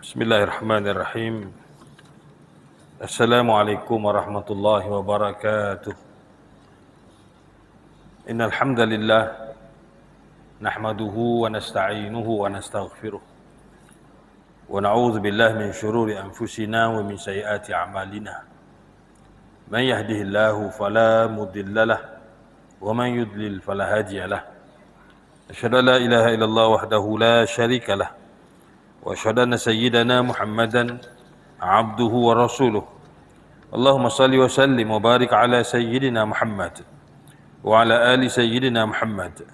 Bismillahirrahmanirrahim. Assalamualaikum warahmatullahi wabarakatuh. Innal hamdalillah nahmaduhu wa nasta'inuhu wa nastaghfiruh. Wa na'udzu billahi min shururi anfusina wa min sayyiati a'malina. Man yahdihillahu fala mudilla lahu wa man yudlil fala hadiya lahu. Asyhadu an la ilaha illallah wahdahu la syarika lahu. وأشهد أن سيدنا محمدا عبده ورسوله اللهم صل وسلم وبارك على سيدنا محمد وعلى آل سيدنا محمد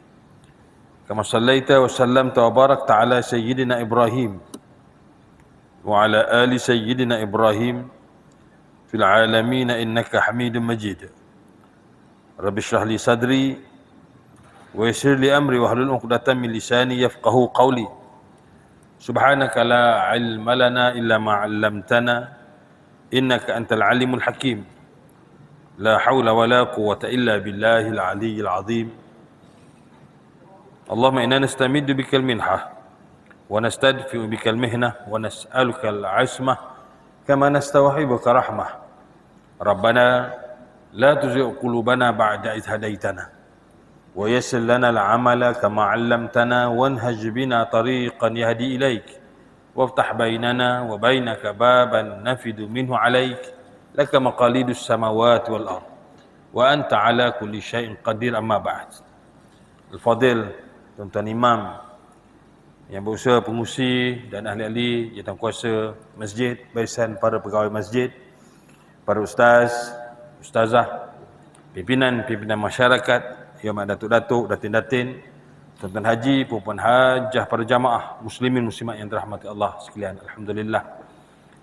كما صليت وسلمت وباركت على سيدنا إبراهيم وعلى آل سيدنا إبراهيم في العالمين إنك حميد مجيد رب اشرح لي صدري ويسر لي أمري واحلل عقدة من لساني يفقهوا قولي سبحانك لا علم لنا إلا ما علمتنا إنك أنت العليم الحكيم لا حول ولا قوة إلا بالله العلي العظيم اللهم إنا نستمد بك المنحة ونستدفئ بك المهنة ونسألك العصمة كما نستوحبك رحمة ربنا لا تزغ قلوبنا بعد إذ هديتنا ويسر لنا العمل كما علمتنا وانهج بنا طريقا يهدي إليك وافتح بيننا وبينك بابا نفد منه عليك لك مقاليد السماوات والأرض وأنت على كل شيء قدير أما بعد. Al-Fadil, tuan-tuan imam yang berusaha pengusi dan ahli-ahli jawatankuasa masjid, barisan para pegawai masjid, para ustaz, ustazah, pimpinan masyarakat, yang datuk-datuk, datin-datin, tuan-tuan haji, puan-puan hajah, para jamaah muslimin muslimat yang dirahmati Allah sekalian. Alhamdulillah.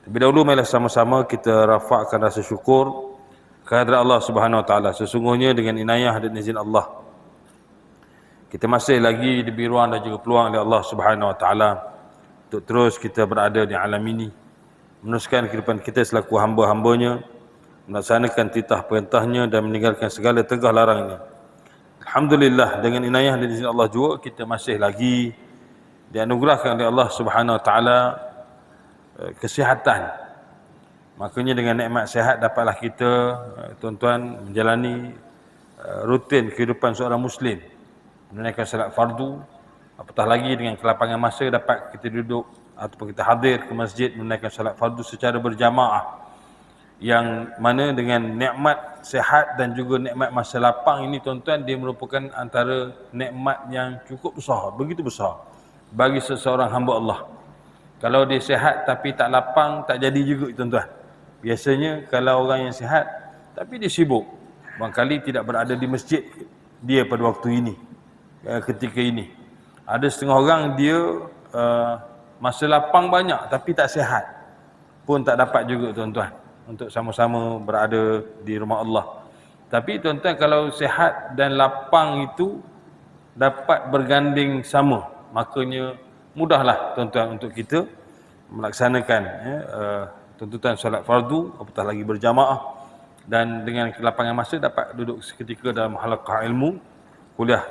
Terlebih dahulu marilah sama-sama kita rafakkan rasa syukur kehadrat Allah Subhanahu wa taala. Sesungguhnya dengan inayah dan izin Allah, kita masih lagi diberi ruang dan juga peluang oleh Allah Subhanahu wa taala untuk terus kita berada di alam ini, meneruskan kehidupan kita selaku hamba-hambanya, melaksanakan titah perintahnya dan meninggalkan segala tegah larangnya. Alhamdulillah, dengan inayah dan izin Allah juga kita masih lagi dianugerahkan oleh Allah Subhanahu wa taala kesihatan. Makanya dengan nikmat sihat dapatlah kita tuan-tuan menjalani rutin kehidupan seorang muslim, menunaikan salat fardu, apatah lagi dengan kelapangan masa dapat kita duduk ataupun kita hadir ke masjid menunaikan salat fardu secara berjamaah, yang mana dengan nikmat sihat dan juga nikmat masa lapang ini tuan-tuan, dia merupakan antara nikmat yang cukup besar, begitu besar bagi seseorang hamba Allah. Kalau dia sihat tapi tak lapang, tak jadi juga tuan-tuan. Biasanya kalau orang yang sihat tapi dia sibuk, barangkali tidak berada di masjid dia pada waktu ini, ketika ini. Ada setengah orang dia masa lapang banyak tapi tak sihat, pun tak dapat juga tuan-tuan untuk sama-sama berada di rumah Allah. Tapi tuan-tuan, kalau sihat dan lapang itu dapat berganding sama, makanya mudahlah tuan-tuan untuk kita melaksanakan tuntutan solat fardu, apatah lagi berjamaah, dan dengan kelapangan masa dapat duduk seketika dalam halaqah ilmu, kuliah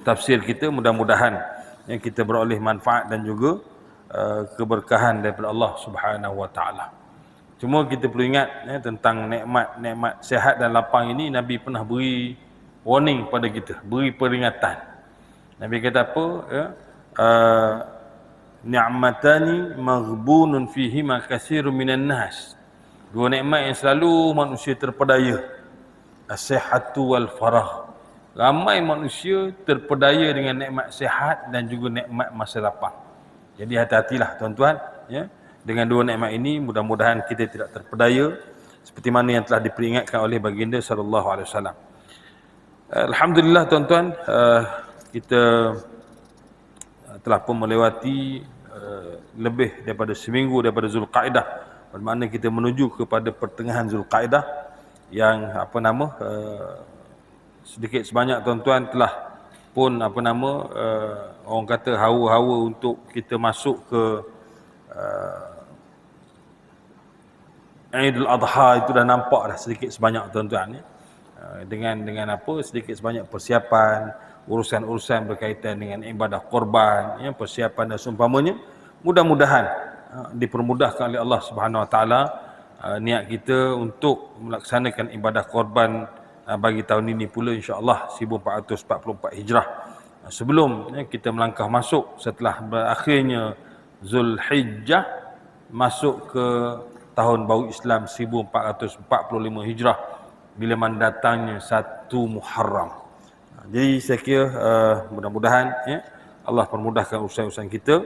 tafsir kita. Mudah-mudahan yang kita beroleh manfaat dan juga keberkahan daripada Allah Subhanahu wa taala. Cuma kita perlu ingat tentang nikmat sihat dan lapang ini, Nabi pernah beri warning pada kita, beri peringatan. Nabi kata apa? Ni'matani maghbunun fihima katsirun minan nas. Dua nikmat yang selalu manusia terpedaya. As-sihhatu wal farah. Ramai manusia terpedaya dengan nikmat sihat dan juga nikmat masa lapang. Jadi hati-hatilah tuan-tuan, ya. Dengan dua nikmat ini mudah-mudahan kita tidak terpedaya seperti mana yang telah diperingatkan oleh baginda sallallahu alaihi wasallam. Alhamdulillah tuan-tuan, kita telah pun melewati lebih daripada seminggu daripada Zulqa'dah, bermakna kita menuju kepada pertengahan Zulqa'dah yang sedikit sebanyak tuan-tuan telah pun orang kata hawa-hawa untuk kita masuk ke Idul Adha itu dah nampak dah sedikit sebanyak tuan-tuan, ya. Dengan sedikit sebanyak persiapan, urusan-urusan berkaitan dengan ibadah korban, ya, persiapan dan seumpamanya. Mudah-mudahan dipermudahkan oleh Allah Subhanahu Wa Taala niat kita untuk melaksanakan ibadah korban bagi tahun ini pula, insya-Allah 1444 Hijrah. Sebelum kita melangkah masuk setelah berakhirnya Zulhijjah masuk ke tahun baru Islam 1445 Hijrah bila mana datangnya 1 Muharram. Jadi saya kira mudah-mudahan Allah permudahkan urusan-urusan kita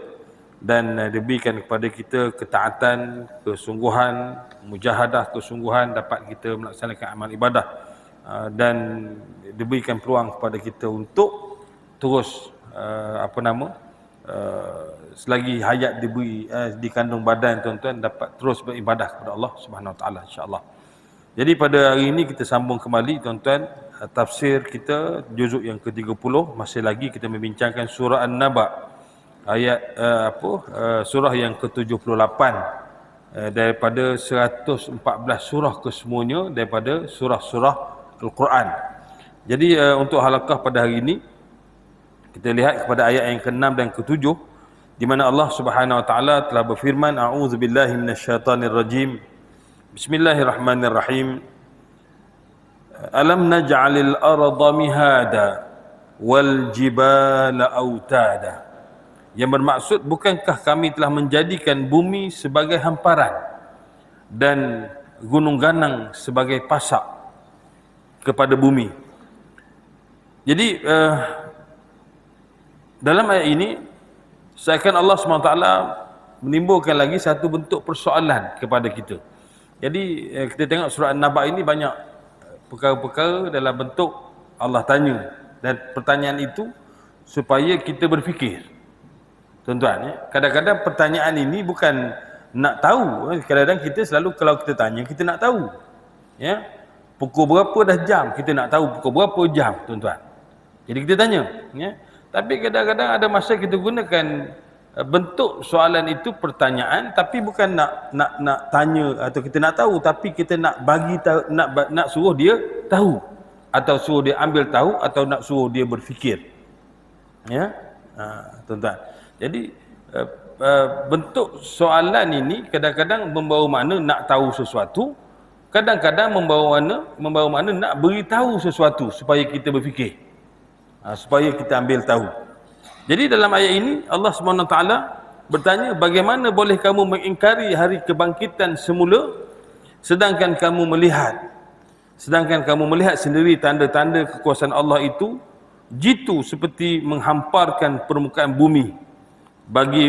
dan diberikan kepada kita ketaatan, kesungguhan, mujahadah, kesungguhan dapat kita melaksanakan amal ibadah dan diberikan peluang kepada kita untuk terus selagi hayat diberi di kandung badan tuan-tuan dapat terus beribadah kepada Allah Subhanahu Wa Taala, insya-Allah. Jadi pada hari ini kita sambung kembali tuan-tuan tafsir kita juzuk yang ke-30, masih lagi kita membincangkan surah An-Naba ayat surah yang ke-78 daripada 114 surah kesemuanya daripada surah-surah Al-Quran. Jadi untuk halaqah pada hari ini kita lihat kepada ayat yang ke-6 dan ke-7 di mana Allah Subhanahu Wa Taala telah berfirman, a'udzubillahi minasyaitonir rajim. Bismillahirrahmanirrahim. Alam naj'alil arda mihada wal jibala autada. Yang bermaksud, bukankah kami telah menjadikan bumi sebagai hamparan dan gunung ganang sebagai pasak kepada bumi. Jadi dalam ayat ini seakan Allah SWT menimbulkan lagi satu bentuk persoalan kepada kita. Jadi kita tengok surah An-Naba ini banyak perkara-perkara dalam bentuk Allah tanya, dan pertanyaan itu supaya kita berfikir. Tuan-tuan, kadang-kadang pertanyaan ini bukan nak tahu. Kadang-kadang kita selalu kalau kita tanya, kita nak tahu. Ya, pukul berapa dah jam, kita nak tahu pukul berapa jam, tuan-tuan. Jadi kita tanya, ya. Tapi kadang-kadang ada masa kita gunakan bentuk soalan itu pertanyaan, tapi bukan nak tanya atau kita nak tahu, tapi kita nak bagi tahu, nak suruh dia tahu atau suruh dia ambil tahu atau nak suruh dia berfikir. Ya, tuan-tuan. Jadi bentuk soalan ini kadang-kadang membawa makna nak tahu sesuatu, kadang-kadang membawa makna nak beritahu sesuatu supaya kita berfikir, supaya kita ambil tahu. Jadi dalam ayat ini Allah SWT bertanya, bagaimana boleh kamu mengingkari hari kebangkitan semula sedangkan kamu melihat sendiri tanda-tanda kekuasaan Allah itu jitu seperti menghamparkan permukaan bumi bagi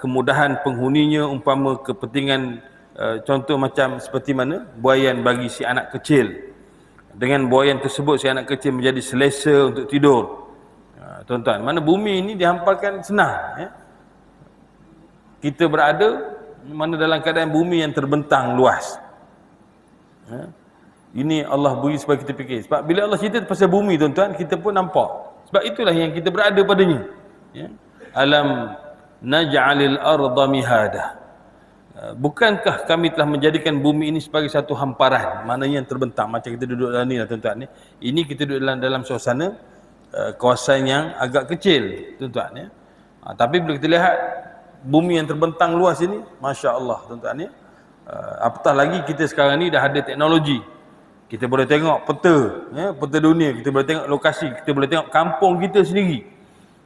kemudahan penghuninya, umpama kepentingan contoh macam seperti mana buaian bagi si anak kecil. Dengan buaian tersebut si anak kecil menjadi selesa untuk tidur. Tuan-tuan, mana bumi ini dihamparkan senang, ya? Kita berada mana dalam keadaan bumi yang terbentang luas, ya? Ini Allah beri supaya kita fikir. Sebab bila Allah cerita pasal bumi, tuan-tuan, kita pun nampak. Sebab itulah yang kita berada padanya, ya? Alam naj'alil arda mihada. Bukankah kami telah menjadikan bumi ini sebagai satu hamparan, maknanya yang terbentang macam kita duduk dalam ni lah, tuan-tuan. Ini kita duduk dalam suasana kawasan yang agak kecil, tuan-tuan, ya. Tapi bila kita lihat bumi yang terbentang luas ini, masya-Allah, tuan-tuan, ya. Apatah lagi kita sekarang ni dah ada teknologi. Kita boleh tengok peta, ya, peta dunia, kita boleh tengok lokasi, kita boleh tengok kampung kita sendiri.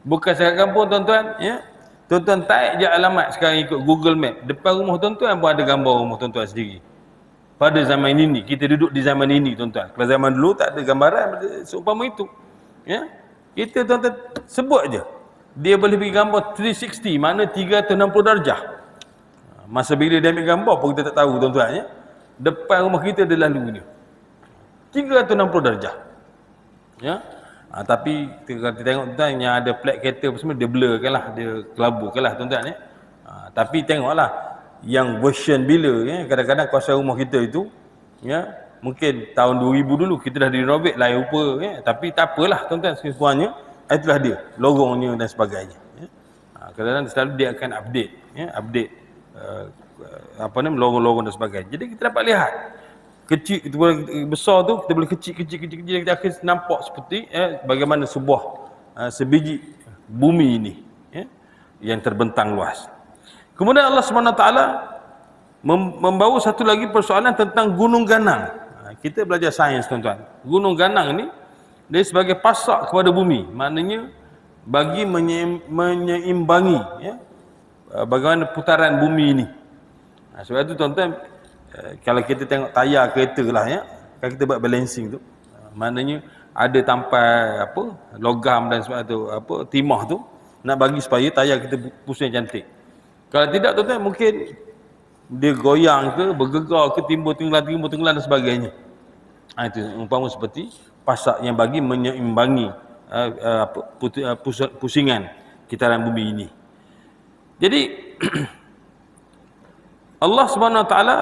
Bukan sekat kampung, tuan-tuan, ya. Tuan-tuan type je alamat sekarang ikut Google Map, depan rumah tuan-tuan pun ada gambar rumah tuan-tuan sendiri. Pada zaman ini, kita duduk di zaman ini, tuan-tuan. Kalau zaman dulu tak ada gambaran seumpama itu. Ya, kita tuan-tuan sebut je, dia boleh bagi gambar 360, mana 360 darjah. Masa bila dia ambil gambar pun kita tak tahu, tuan-tuan, ya. Depan rumah kita dia lalu ni 360 darjah. Ya. Tapi kita tengok, tuan, yang ada plat kereta apa semua dia blurkan lah, dia kelaburkan lah, tuan-tuan, ya. Tapi tengoklah yang version bila, ya, kadang-kadang kawasan rumah kita itu, ya, mungkin tahun 2000 dulu kita dah direnovate lain rupa, ya. Tapi tak apalah, tuan-tuan, semuanya itulah dia, lorongnya dan sebagainya, ya. Kadang-kadang selalu dia akan update, ya, update lorong-lorong dan sebagainya. Jadi kita dapat lihat kecil, kita boleh besar tu, kita boleh kecil kita akan nampak seperti, bagaimana sebuah sebiji bumi ini, ya, yang terbentang luas. Kemudian Allah SWT membawa satu lagi persoalan tentang gunung ganang. Kita belajar sains, tuan-tuan. Gunung ganang ni dia sebagai pasak kepada bumi, maknanya bagi menyeimbangi ya, bagaimana putaran bumi ini. Sebab itu tuan-tuan, kalau kita tengok tayar kereta lah ya, kalau kita buat balancing tu, maknanya ada tampai apa logam dan sebagainya tu, apa timah tu, nak bagi supaya tayar kita pusing cantik. Kalau tidak tuan-tuan, mungkin dia goyang ke, bergegar ke, timbul tenggelam dan sebagainya. Itu umpama seperti pasak yang bagi menyeimbangi pusingan kitaran bumi ini. Jadi Allah Subhanahu Wa Taala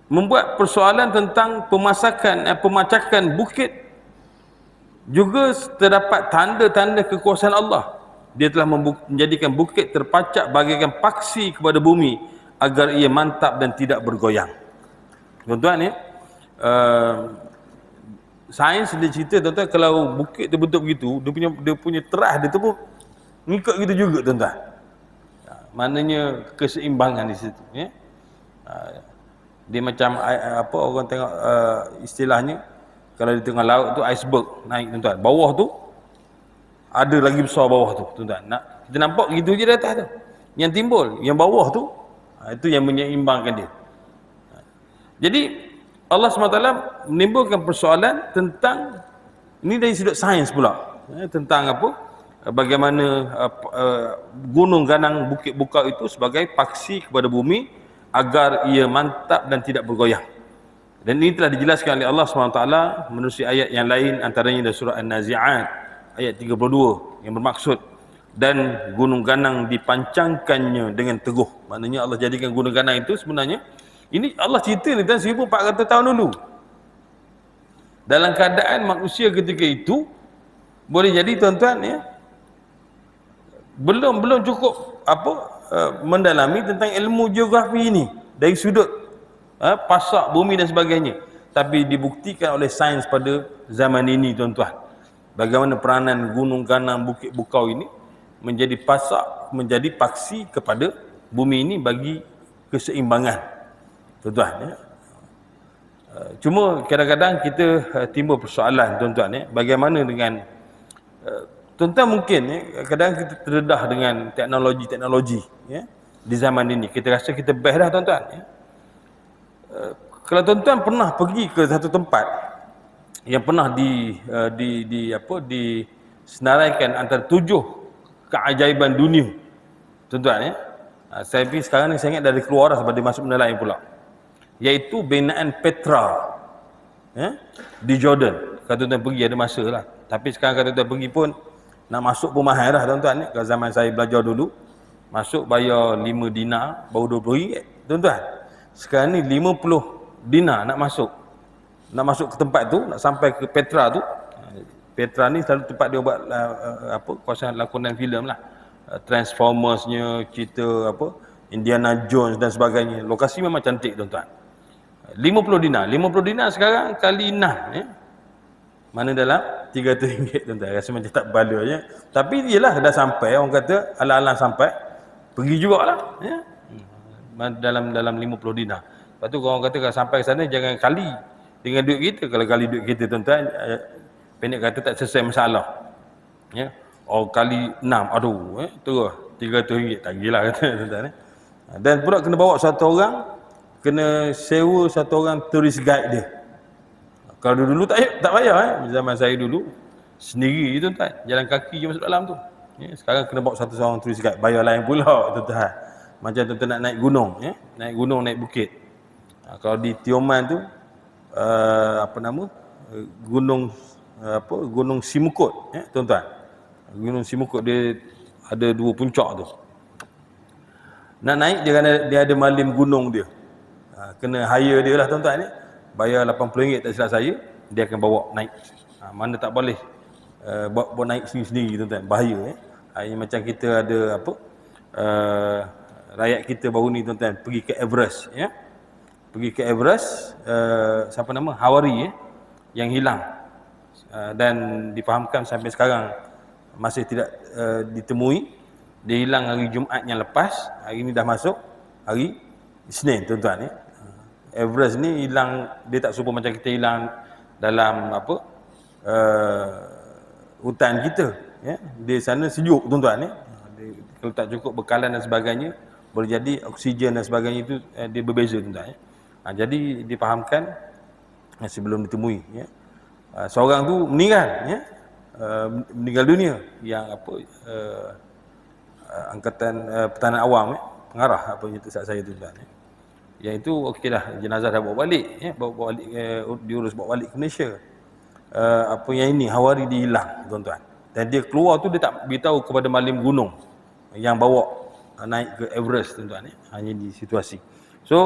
membuat persoalan tentang pemacakan bukit, juga terdapat tanda-tanda kekuasaan Allah. Dia telah menjadikan bukit terpacak bagaikan paksi kepada bumi agar ia mantap dan tidak bergoyang. Tuan-tuan ya, sains dia cerita tuan-tuan, kalau bukit terbentuk begitu, dia punya terah dia tu pun ngikut gitu juga tuan-tuan. Maknanya keseimbangan di situ ya. Dia macam apa orang tengok istilahnya, kalau di tengah laut tu iceberg naik tuan-tuan, bawah tu ada lagi besar bawah tu tuan-tuan. Kita nampak gitu je di atas tu, yang timbul yang bawah tu itu yang menyeimbangkan dia. Jadi Allah SWT menimbulkan persoalan tentang ini dari sudut sains pula, tentang apa, bagaimana gunung ganang bukit bukau itu sebagai paksi kepada bumi agar ia mantap dan tidak bergoyang. Dan ini telah dijelaskan oleh Allah SWT menerusi ayat yang lain, antaranya dari surah An-Nazi'at ayat 32 yang bermaksud, dan gunung ganang dipancangkannya dengan teguh. Maknanya Allah jadikan gunung ganang itu sebenarnya, ini Allah cerita ni tahun 1400 tahun dulu, dalam keadaan manusia ketika itu boleh jadi tuan-tuan ya, belum cukup mendalami tentang ilmu geografi ini dari sudut pasak bumi dan sebagainya, tapi dibuktikan oleh sains pada zaman ini tuan-tuan, bagaimana peranan gunung ganang bukit bukau ini menjadi pasak, menjadi paksi kepada bumi ini bagi keseimbangan tuan-tuan ya. Cuma kadang-kadang kita timbul persoalan tuan-tuan ya, bagaimana dengan tuan-tuan mungkin ya, kadang kita terdedah dengan teknologi ya di zaman ini. Kita rasa kita best dah tuan-tuan ya. Kalau tuan-tuan pernah pergi ke satu tempat yang pernah disenaraikan antara 7 keajaiban dunia tuan-tuan ya, saya pergi sekarang ni, saya ingat dari keluar dah sebab dia masuk benda lain pula, iaitu binaan Petra ya, di Jordan. Kalau tuan-tuan pergi ada masa lah, tapi sekarang kalau tuan-tuan pergi pun nak masuk pun mahal dah tuan-tuan ya. Kalau zaman saya belajar dulu, masuk bayar 5 dinar baru RM20 tuan-tuan. Sekarang ni 50 dinar nak masuk ke tempat tu, nak sampai ke Petra tu. Petra ni selalu tempat dia buat kawasan lakonan filem lah, Transformers-nya, cerita Indiana Jones dan sebagainya. Lokasi memang cantik tuan-tuan. 50 dinar sekarang kali 6 ya, mana dalam RM300 tuan-tuan. Rasa macam tak bala je, tapi iyalah dah sampai, orang kata alang-alang sampai, pergi jugalah ya, dalam 50 dinar. Lepas tu orang kata kalau sampai ke sana jangan kali dengan duit kita. Kalau kali duit kita tuan-tuan, pendek kata tak selesai masalah ya. Kali 6, aduh terus RM300 tak gila kata tuan-tuan. Dan pula kena bawa satu orang, kena sewa satu orang tourist guide dia. Kalau dulu tak payah zaman saya dulu sendiri tuan-tuan, jalan kaki je masuk dalam tu ya. Sekarang kena bawa satu orang tourist guide, bayar lain pula tuan-tuan. Macam tuan-tuan nak naik gunung ya, naik bukit. Kalau di Tioman tu Gunung Simukut ya tuan-tuan. Gunung Simukut dia ada 2 puncak tu. Nak naik dia ada malim gunung dia. Kena hire dia lah tuan-tuan ni. Bayar RM80 tak silap saya, dia akan bawa naik. Mana tak boleh bawa naik sendiri-sendiri tuan-tuan, bahaya ya. Ini macam kita ada rakyat kita baru ni tuan-tuan pergi ke Everest ya. Pergi ke Everest, siapa nama? Hawari ya, yang hilang. Dan difahamkan sampai sekarang masih tidak ditemui. Dia hilang hari Jumaat yang lepas, hari ni dah masuk hari Isnin tuan-tuan ya. Everest ni hilang, dia tak serupa macam kita hilang dalam apa hutan kita ya. Di sana sejuk tuan-tuan ya. Kalau tak cukup bekalan dan sebagainya, boleh jadi oksigen dan sebagainya itu dia berbeza tuan-tuan ya. Jadi difahamkan sebelum ditemui ya. Seorang tu meninggal ya. Meninggal dunia yang apa angkatan pertahanan awam ya, pengarah apa yang tak saya tuan-tuan ya. Yang itu okeylah, jenazah dah bawa balik ya, bawa balik diurus bawa balik ke Malaysia. Apa yang ini Hawari dia hilang tuan-tuan. Dan dia keluar tu dia tak beritahu kepada malim gunung yang bawa naik ke Everest tuan-tuan ya. Hanya di situasi. So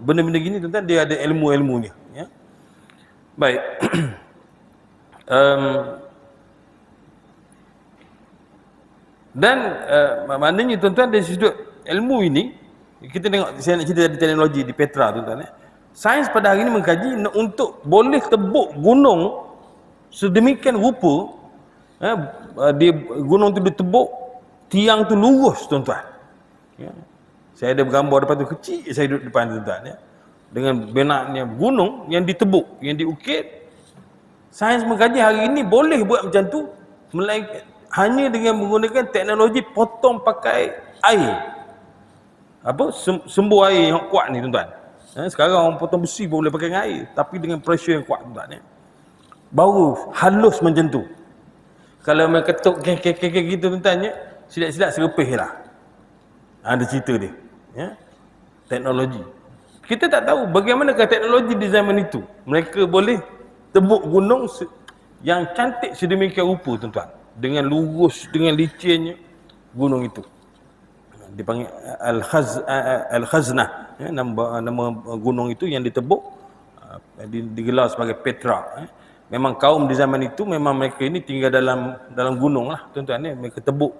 benda-benda gini tuan-tuan dia ada ilmu-ilmunya ya. Baik. Dan maknanya tuan-tuan dari sudut ilmu ini, kita tengok, saya nak cerita dari teknologi di Petra tuan-tuan sains pada hari ini mengkaji untuk boleh tebuk gunung sedemikian rupa di gunung tu ditebuk, tiang tu lurus tuan-tuan ya. Saya ada bergambar depan tu, kecil saya duduk depan tuan-tuan ya. Dengan benaknya gunung yang ditebuk, yang diukit. Sains mengkaji hari ini boleh buat macam tu, hanya dengan menggunakan teknologi potong pakai air. Apa? Sembur air yang kuat ni tuan-tuan. Sekarang orang potong besi boleh pakai air, tapi dengan pressure yang kuat tuan-tuan ya. Baru halus macam tu. Kalau main ketuk kek gitu tuan-tuan ya, silap-silap serepih lah. Ada cerita dia ya. Teknologi. Kita tak tahu bagaimanakah teknologi di zaman itu. Mereka boleh tebuk gunung yang cantik sedemikian rupa tuan-tuan. Dengan lurus, dengan licinnya gunung itu. Dipanggil Al-Khaznah ya, nama gunung itu yang ditebuk digelar sebagai Petra ya. Memang kaum di zaman itu memang mereka ini tinggal dalam gunung lah tuan-tuan ya. Mereka tebuk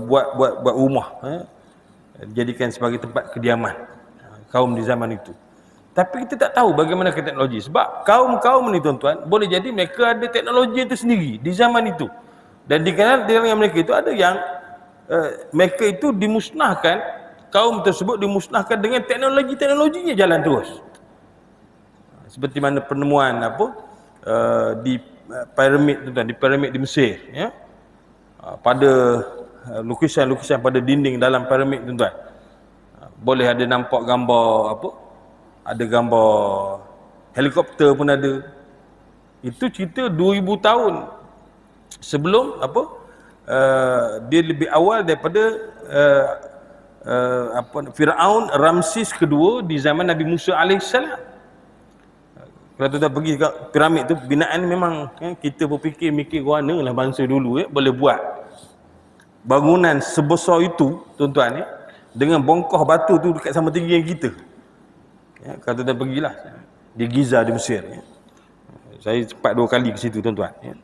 buat rumah ya. Jadikan sebagai tempat kediaman kaum di zaman itu. Tapi kita tak tahu bagaimana teknologi, sebab kaum-kaum ni tuan-tuan boleh jadi mereka ada teknologi itu sendiri di zaman itu. Dan dikenal dengan mereka itu ada yang mereka itu dimusnahkan, kaum tersebut dimusnahkan dengan teknologinya jalan terus. Seperti mana penemuan di piramid tuan-tuan, di piramid di Mesir ya. Pada lukisan-lukisan pada dinding dalam piramid tuan-tuan. Boleh ada nampak gambar ada gambar helikopter pun ada. Itu cerita 2000 tahun sebelum dia lebih awal daripada Firaun Ramses kedua di zaman Nabi Musa alaihissalam. Kalau tuan-tuan pergi ke piramid tu, binaan memang kita berfikir mikir mana lah bangsa dulu boleh buat bangunan sebesar itu tuan-tuan dengan bongkah batu tu dekat sama tinggi yang kita ya. Kalau tuan-tuan pergilah di Giza di Mesir ya. Saya sempat 2 kali ke situ tuan-tuan ya.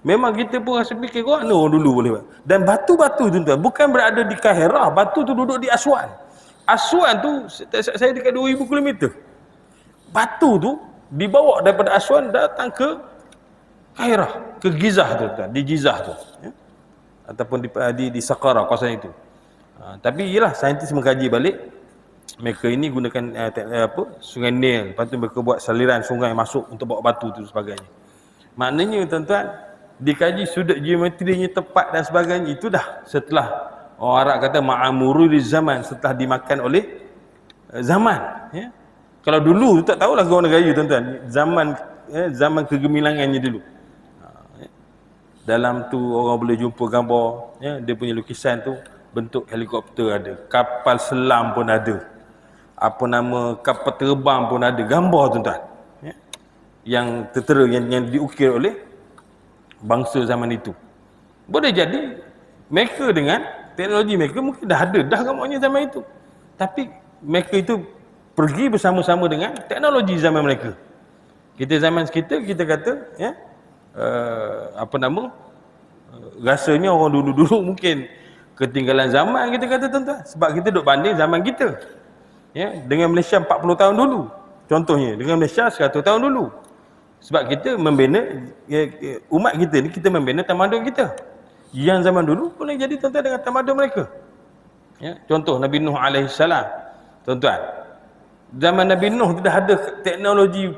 Memang kita pun rasa fikir mana orang dulu boleh buat. Dan batu-batu tuan-tuan bukan berada di Kaherah, batu tu duduk di Aswan. Aswan tu saya dekat 2000 km. Batu tu dibawa daripada Aswan datang ke Kaherah, ke Gizah tuan-tuan, di Gizah tu ya. Ataupun di Saqqara kawasan itu. Tapi ialah saintis mengkaji balik, mereka ini gunakan Sungai Nil, lepas tu mereka buat saliran sungai masuk untuk bawa batu tu sebagainya. Maknanya tuan-tuan, dikaji sudut geometrinya tepat dan sebagainya, itu dah setelah orang Arab kata ma'amurul zaman, setelah dimakan oleh zaman ya. Kalau dulu tak tahulah orang negara tuan-tuan, zaman kegemilangannya dulu. Dalam tu orang boleh jumpa gambar ya, dia punya lukisan tu bentuk helikopter ada, kapal selam pun ada, kapal terbang pun ada, gambar tuan-tuan ya, yang tertera yang diukir oleh bangsa zaman itu. Boleh jadi mereka dengan teknologi mereka mungkin dah ada dah gambarnya zaman itu, tapi mereka itu pergi bersama-sama dengan teknologi zaman mereka. Kita zaman kita kata ya, rasanya orang dulu-dulu mungkin ketinggalan zaman kita kata tuan-tuan, sebab kita duk banding zaman kita ya dengan Malaysia 40 tahun dulu contohnya, dengan Malaysia 100 tahun dulu. Sebab kita membina umat kita ni, kita membina tamadun kita. Yang zaman dulu boleh jadi tuan-tuan dengan tamadun mereka. Ya, contoh Nabi Nuh alaihissalam. Tuan-tuan, zaman Nabi Nuh tidak ada teknologi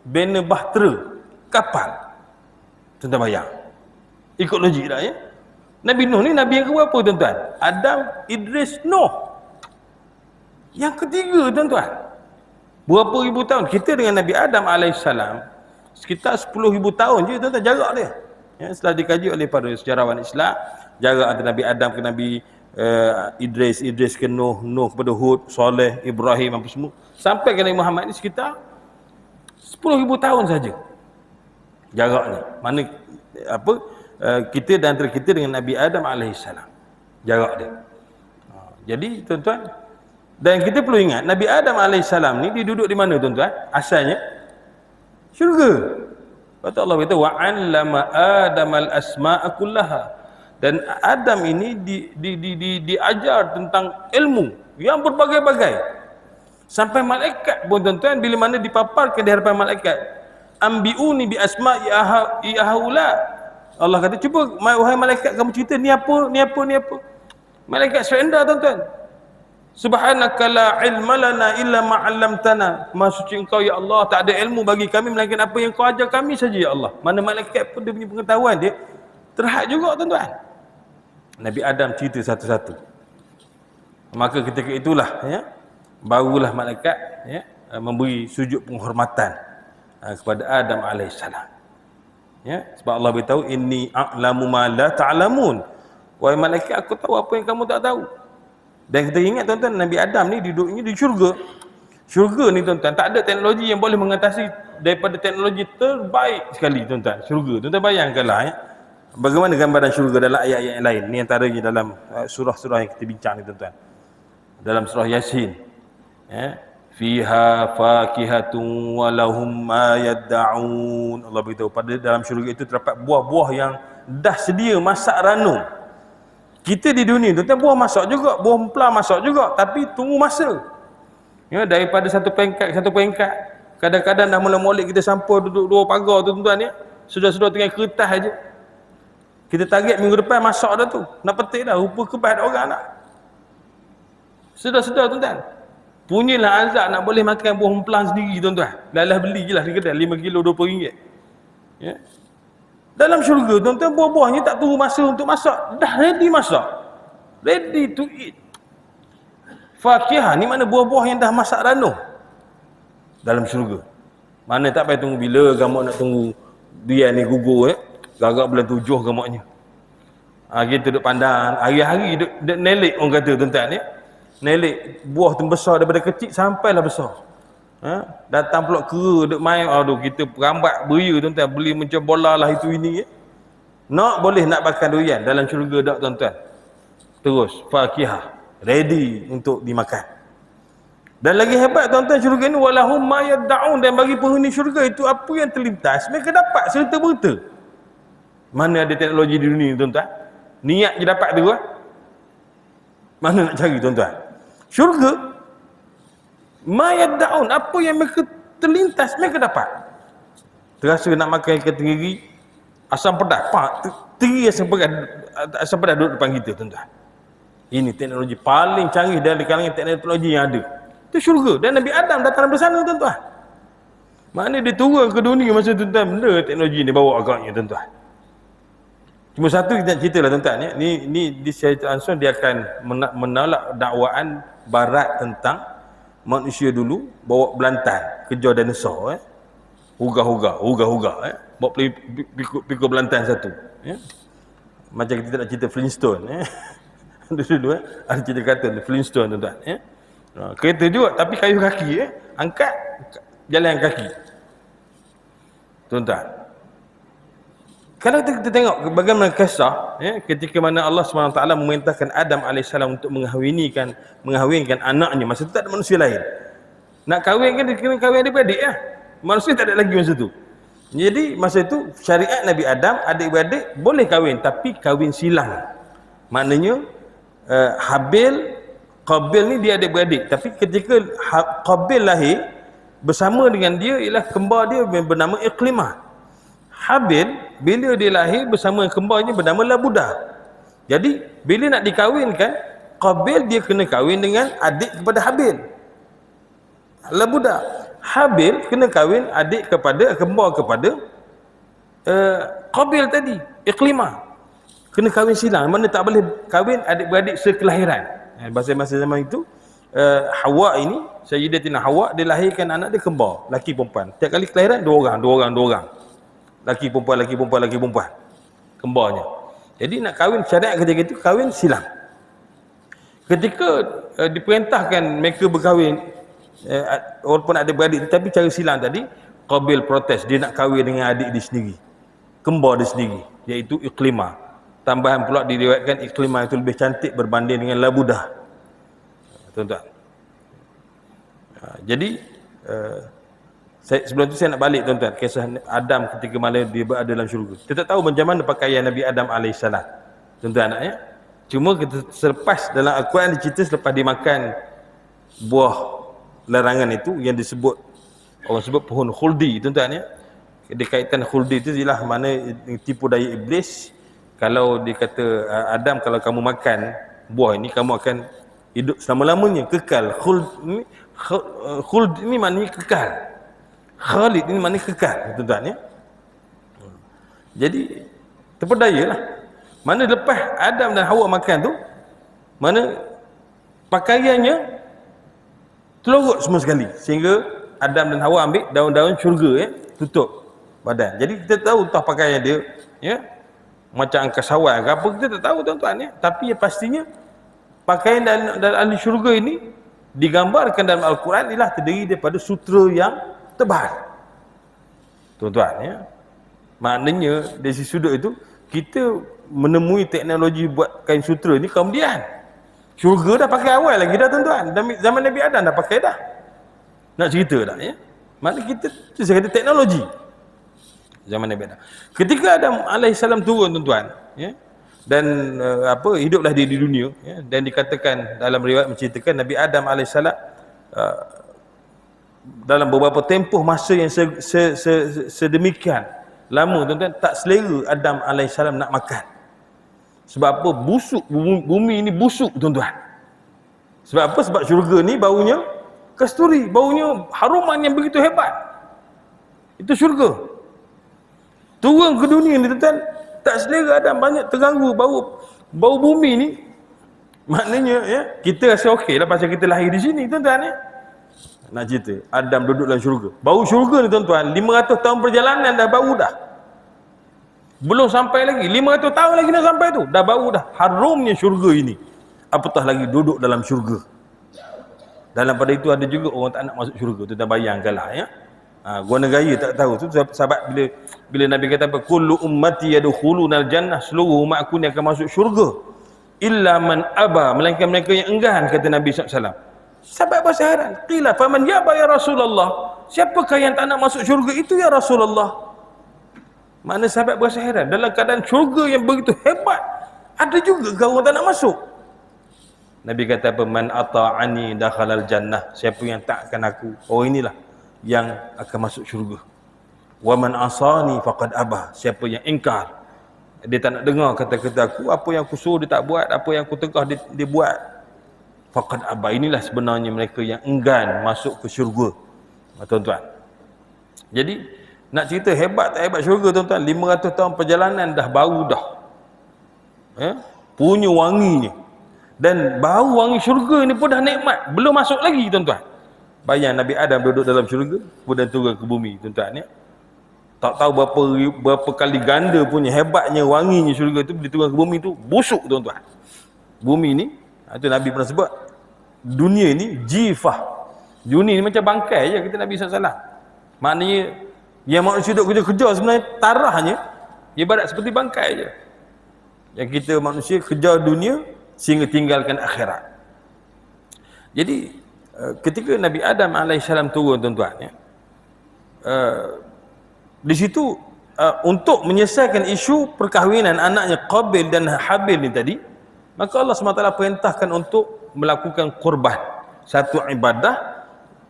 bina bahtera, kapal. Tuan-tuan bayang. Ikut logik dah ya. Nabi Nuh ni Nabi yang keberapa tuan-tuan? Adam, Idris, Nuh. Yang ketiga tuan-tuan. Berapa ribu tahun? Kita dengan Nabi Adam alaihissalam sekitar 10,000 tahun je tuan-tuan jarak dia. Ya, setelah dikaji oleh para sejarawan Islam, jarak antara Nabi Adam ke Nabi Idris ke Nuh, Nuh kepada Hud, Soleh, Ibrahim apa semua, sampai ke Nabi Muhammad ni sekitar 10,000 tahun saja jaraknya. Mana apa kita dan antara kita dengan Nabi Adam alaihissalam jarak dia. Jadi tuan-tuan, dan kita perlu ingat Nabi Adam alaihissalam ni dia duduk di mana tuan-tuan? Asalnya syurga. Kata Allah kata wa 'allama Adamal asma'a kullaha. Dan Adam ini diajar tentang ilmu yang berbagai-bagai. Sampai malaikat pun tuan-tuan bila mana dipaparkan di hadapan malaikat, ambiuni bi asma'i haula. Allah kata cuba wahai malaikat kamu cerita ni apa, ni apa, ni apa. Malaikat surrender tuan-tuan. Subhanaka la ilma lana illa ma 'allamtana. Maha suci engkau ya Allah, tak ada ilmu bagi kami melainkan apa yang kau ajar kami saja ya Allah. Mana malaikat pun dia punya pengetahuan dia terhad juga tuan-tuan. Nabi Adam cerita satu-satu. Maka ketika itulah ya, barulah malaikat ya memberi sujud penghormatan kepada Adam alaihissalam. Ya, sebab Allah beritahu inni a'lamu ma la ta'lamun. Wahai malaikat, aku tahu apa yang kamu tak tahu. Dan kita ingat tuan-tuan, Nabi Adam ni duduknya di syurga. Syurga ni tuan-tuan, tak ada teknologi yang boleh mengatasi daripada teknologi terbaik sekali tuan-tuan. Syurga, tuan-tuan bayangkanlah ya. Bagaimana gambaran syurga dalam ayat-ayat yang lain. Ni antaranya dalam surah-surah yang kita bincang ni tuan-tuan. Dalam surah Yasin. Ya. Fiha fakihatun walahum ma yadda'un. Allah beritahu pada dalam syurga itu terdapat buah-buah yang dah sedia masak ranum. Kita di dunia tuan-tuan buah masak juga, buah emplah masak juga, tapi tunggu masa. Ya, daripada satu peringkat ke satu peringkat. Kadang-kadang dah mula-mula kita sampai duduk dua pagar tu tuan-tuan ya. Sudah-sudah tinggal kertas aja. Kita target minggu depan masak dah tu. Nak petik dah, rupa kebat orang nak. Sudah-sudah tuan-tuan. Punyalah azab nak boleh makan buah emplah sendiri tuan-tuan. Lalah beli je lah di kedai 5 kilo RM20. Ya. Dalam syurga tuan-tuan buah-buahnya tak tunggu masa untuk masak, dah ready masak, ready to eat. Fakihah ni mana buah-buah yang dah masak ranum dalam syurga. Mana tak payah tunggu bila gamak nak tunggu dia ni gugur gagak bulan 7 gamaknya. Kita duduk pandang hari-hari duduk nelik orang kata tuan-tuan ya. Nelik buah tu besar daripada kecil sampailah besar. Datang pula kera duk main, aduh kita perambat beria tuan-tuan, beli macam bola lah itu ini ya. Nak boleh nak makan durian dalam syurga dak tuan-tuan. Terus fakihah ready untuk dimakan. Dan lagi hebat tuan-tuan syurga ni walahum ma yad'un, dan bagi penghuni syurga itu apa yang terlintas mereka dapat serta-merta. Mana ada teknologi di dunia tuan-tuan? Niat je dapat tu mana nak cari tuan-tuan? Syurga mayat daun, apa yang mereka terlintas mereka dapat. Terasa nak makan ikan tenggiri asam pedas, teri asam pedas duduk depan kita tuan-tuan. Ini teknologi paling canggih dari kalangan teknologi yang ada. Itu syurga. Dan Nabi Adam datang dari sana tuan-tuan. Mana dia turun ke dunia masa tuan-tuan benda teknologi ni bawa agaknya tuan-tuan. Cuma satu kita nak cerita lah tuan-tuan ya. Ni di secara langsung dia akan menolak dakwaan barat tentang manusia dulu bawa belantan kejar dinosaur hugah-hugah bawa pikul belantan satu ya. Macam kita nak cerita Flintstone dulu ada cerita kata Flintstone tuan-tuan ya. Kereta juga tapi kayu kaki angkat jalan kaki tuan-tuan. Kalau kita tengok bagaimana kisah ketika mana Allah SWT memerintahkan Adam AS untuk mengahwinkan anaknya. Masa tu tak ada manusia lain. Nak kahwin kan dia kena kahwin adik-beradik ya. Manusia tak ada lagi masa tu. Jadi masa tu syariat Nabi Adam adik-beradik boleh kahwin, tapi kahwin silang. Maknanya Qabil ni dia adik-beradik, tapi ketika Qabil lahir bersama dengan dia ialah kembar dia bernama Iqlimah. Habil bila dia lahir bersama kembarnya bernama Labudah. Jadi bila nak dikahwinkan, Qabil dia kena kahwin dengan adik kepada Habil. Lah budak. Habil kena kahwin adik kepada kembar kepada Qabil tadi, Iqlimah. Kena kahwin silang, mana tak boleh kahwin adik-beradik sekelahiran. Masa zaman itu Hawa ini, Sayyidatina Hawa, dia lahirkan anak dia kembar, laki perempuan. Tiap kali kelahiran dua orang. Laki perempuan. Kembarnya. Jadi nak kahwin syariat ketika itu kahwin silang. Ketika diperintahkan mereka berkahwin walaupun ada beradik tetapi cara silang tadi, Qabil protes, dia nak kahwin dengan adik dia sendiri, kembar dia sendiri, iaitu Iqlimah. Tambahan pula diriwayatkan Iqlimah itu lebih cantik berbanding dengan Labudah. Tuan-tuan. Jadi sebelum tu saya nak balik tuan-tuan, kisah Adam ketika mana dia berada dalam syurga. Kita tak tahu macam mana pakaian Nabi Adam AS. Tuan-tuan ya. Cuma kita selepas dalam Al-Quran dicerita selepas dia makan buah larangan itu yang disebut, orang sebut pohon khuldi, tuan-tuan ya. Dia kaitan khuldi itu ialah mana tipu daya iblis. Kalau dia kata Adam, kalau kamu makan buah ini kamu akan hidup selama-lamanya, kekal. Khuld ini maknanya kekal. Khalid ini maknanya kekal, tuan-tuan ya. Jadi terpedayalah. Mana lepas Adam dan Hawa makan tu, mana pakaiannya telurut semua sekali, sehingga Adam dan Hawa ambil daun-daun syurga ya, tutup badan. Jadi kita tahu entah pakaian dia ya, macam angkasawan ke apa, kita tak tahu tuan-tuan ya. Tapi ya pastinya pakaian dalam ahli syurga ini digambarkan dalam Al-Quran ialah terdiri daripada sutera yang tebal, tuan-tuan ya. Maknanya dari sisi sudut itu kita menemui teknologi buat kain sutera ni kemudian syurga dah pakai awal lagi dah tuan-tuan, zaman Nabi Adam dah pakai dah. Nak cerita dah ya. Maknanya kita saya kata teknologi zaman Nabi Adam. Ketika Adam alaihissalam turun tuan-tuan ya, dan hiduplah dia di dunia ya, dan dikatakan dalam riwayat menceritakan Nabi Adam alaihissalam dalam beberapa tempoh masa yang sedemikian lama tuan-tuan, tak selera Adam alaihissalam nak makan. Sebab apa? Busuk, bumi ini busuk tuan-tuan. Sebab apa? Sebab syurga ni baunya kasturi, baunya haruman yang begitu hebat. Itu syurga. Turun ke dunia ni tuan-tuan, tak selera Adam, banyak terganggu bau bumi ni. Maknanya ya, kita rasa okey lah pasal kita lahir di sini tuan-tuan ya. Nak cerita, Adam duduk dalam syurga. Bau syurga ni tuan-tuan, 500 tahun perjalanan dah bau dah. Belum sampai lagi, 500 tahun lagi nak sampai tu, dah bau dah. Harumnya syurga ini. Apatah lagi duduk dalam syurga. Dalam pada itu ada juga orang tak nak masuk syurga, tuan-tuan bayangkanlah ya. Gua negara tak tahu tu sahabat bila Nabi kata apa, kullu ummati yadkhulunal jannah, seluruh umat aku ni akan masuk syurga illa man aba, melainkan mereka yang enggan, kata Nabi SAW. Sahabat berasa heran, qila faman yaba ya Rasulullah, siapakah yang tak nak masuk syurga itu ya Rasulullah? Mana sahabat berasa heran, dalam keadaan syurga yang begitu hebat ada juga orang tak nak masuk. Nabi kata apa, man ata'ani dakhalal jannah, siapa yang taatkan aku, oh inilah yang akan masuk syurga. Wa man asani faqad aba, siapa yang ingkar, dia tak nak dengar kata-kata aku, apa yang aku suruh dia tak buat, apa yang aku tegah dia buat, faqad aba, inilah sebenarnya mereka yang enggan masuk ke syurga. Tuan-tuan, jadi nak cerita hebat tak hebat syurga tuan-tuan, 500 tahun perjalanan dah bau dah punya wanginya, dan bau wangi syurga ni pun dah nikmat, belum masuk lagi tuan-tuan. Bayang Nabi Adam duduk dalam syurga, kemudian turun ke bumi tuan-tuan ya. Tak tahu berapa kali ganda punya hebatnya wanginya syurga tu. Bila turun ke bumi tu busuk tuan-tuan. Bumi ni, itu Nabi pernah sebut, dunia ni jifah. Dunia ni macam bangkai je, kata Nabi SAW. Maknanya yang manusia duduk kerja-kerja sebenarnya tarahnya ibarat seperti bangkai je. Yang kita manusia kejar dunia sehingga tinggalkan akhirat. Jadi ketika Nabi Adam alaihissalam turun tuan-tuan ya, di situ untuk menyelesaikan isu perkahwinan anaknya Qabil dan Habil ni tadi, maka Allah SWT perintahkan untuk melakukan korban, satu ibadah,